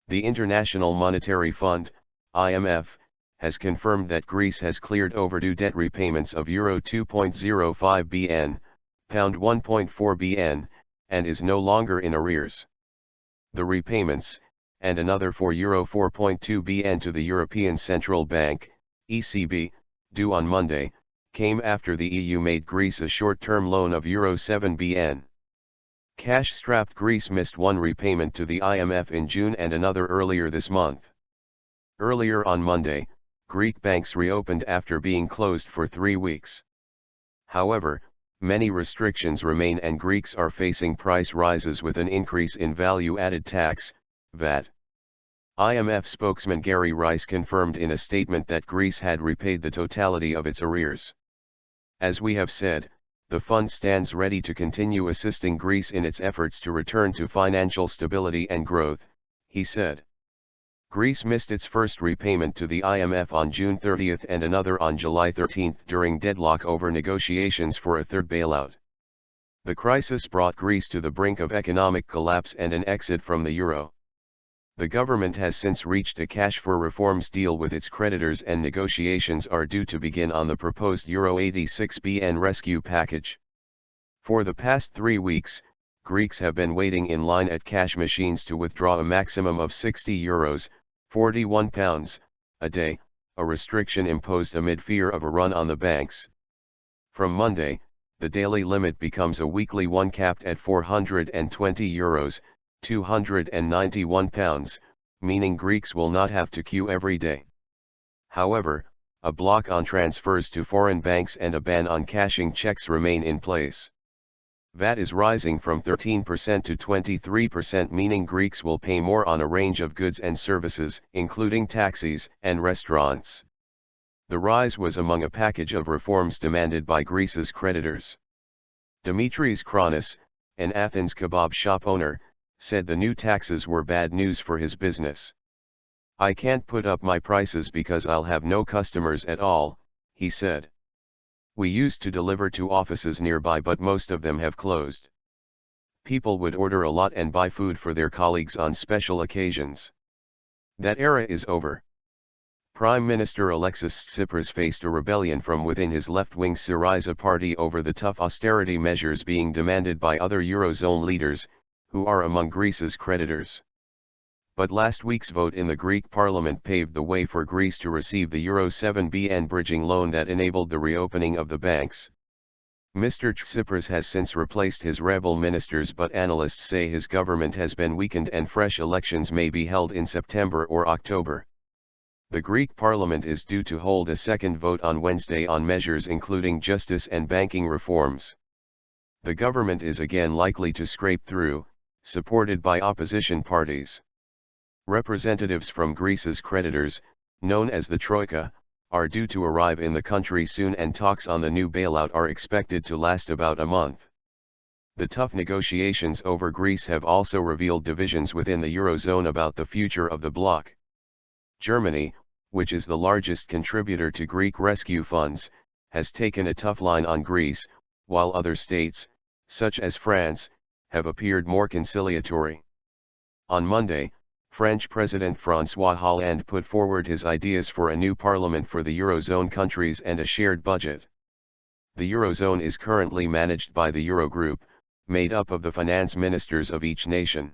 The International Monetary Fund, IMF, has confirmed that Greece has cleared overdue debt repayments of Euro 2.05 bn, pound 1.4 bn, and is no longer in arrears. The repayments, and another for Euro 4.2 bn to the European Central Bank, ECB, due on Monday, came after the EU made Greece a short-term loan of Euro 7 bn. Cash-strapped Greece missed one repayment to the IMF in June and another earlier this month. Earlier on Monday, Greek banks reopened after being closed for 3 weeks. However, many restrictions remain and Greeks are facing price rises with an increase in value-added tax, VAT. IMF spokesman Gerry Rice confirmed in a statement that Greece had repaid the totality of its arrears. As we have said, the fund stands ready to continue assisting Greece in its efforts to return to financial stability and growth, he said. Greece missed its first repayment to the IMF on June 30 and another on July 13 during deadlock over negotiations for a third bailout. The crisis brought Greece to the brink of economic collapse and an exit from the euro. The government has since reached a cash for reforms deal with its creditors and negotiations are due to begin on the proposed Euro 86 bn rescue package. For the past 3 weeks, Greeks have been waiting in line at cash machines to withdraw a maximum of €60, 41 pounds, a day, a restriction imposed amid fear of a run on the banks. From Monday, the daily limit becomes a weekly one capped at €420, 291 pounds, meaning Greeks will not have to queue every day. However, a block on transfers to foreign banks and a ban on cashing checks remain in place. VAT is rising from 13% to 23%, meaning Greeks will pay more on a range of goods and services, including taxis and restaurants. The rise was among a package of reforms demanded by Greece's creditors. Dimitris Kronis, an Athens kebab shop owner, said the new taxes were bad news for his business. "I can't put up my prices because I'll have no customers at all," he said. "We used to deliver to offices nearby but most of them have closed. People would order a lot and buy food for their colleagues on special occasions. That era is over." Prime Minister Alexis Tsipras faced a rebellion from within his left-wing Syriza party over the tough austerity measures being demanded by other Eurozone leaders, who are among Greece's creditors. But last week's vote in the Greek parliament paved the way for Greece to receive the Euro 7 bn bridging loan that enabled the reopening of the banks. Mr. Tsipras has since replaced his rebel ministers, but analysts say his government has been weakened and fresh elections may be held in September or October. The Greek parliament is due to hold a second vote on Wednesday on measures including justice and banking reforms. The government is again likely to scrape through, supported by opposition parties. Representatives from Greece's creditors, known as the Troika, are due to arrive in the country soon and talks on the new bailout are expected to last about a month. The tough negotiations over Greece have also revealed divisions within the Eurozone about the future of the bloc. Germany, which is the largest contributor to Greek rescue funds, has taken a tough line on Greece, while other states, such as France, have appeared more conciliatory. On Monday, French President François Hollande put forward his ideas for a new parliament for the Eurozone countries and a shared budget. The Eurozone is currently managed by the Eurogroup, made up of the finance ministers of each nation.